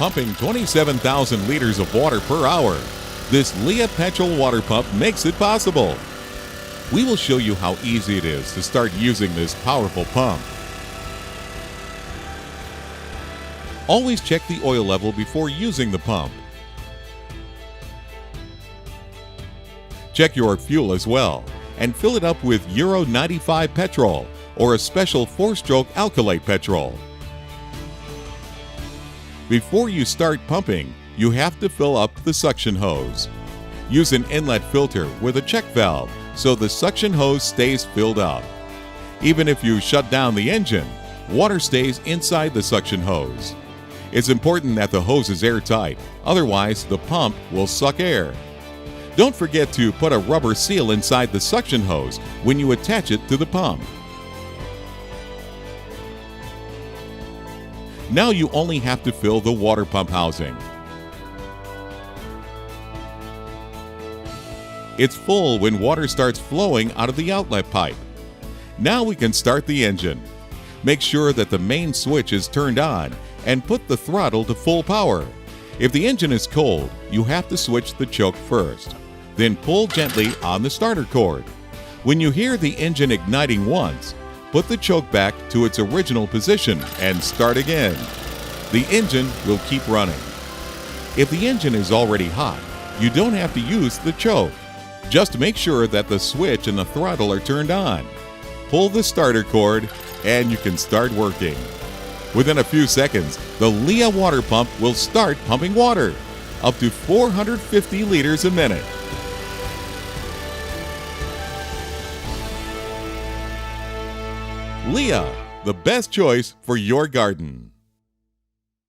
pumping 27,000 liters of water per hour. This LE petrol water pump makes it possible. We will show you how easy it is to start using this powerful pump. Always check the oil level before using the pump. Check your fuel as well and fill it up with Euro 95 petrol or a special 4-stroke alkylate petrol. Before you start pumping, you have to fill up the suction hose. Use an inlet filter with a check valve so the suction hose stays filled up. Even if you shut down the engine, water stays inside the suction hose. It's important that the hose is airtight, otherwise the pump will suck air. Don't forget to put a rubber seal inside the suction hose when you attach it to the pump. Now you only have to fill the water pump housing. It's full when water starts flowing out of the outlet pipe. Now we can start the engine. Make sure that the main switch is turned on and put the throttle to full power. If the engine is cold, you have to switch the choke first. Then pull gently on the starter cord. When you hear the engine igniting once, put the choke back to its original position and start again. The engine will keep running. If the engine is already hot, you don't have to use the choke. Just make sure that the switch and the throttle are turned on. Pull the starter cord and you can start working. Within a few seconds, the LE water pump will start pumping water, up to 450 liters a minute. LE, the best choice for your garden.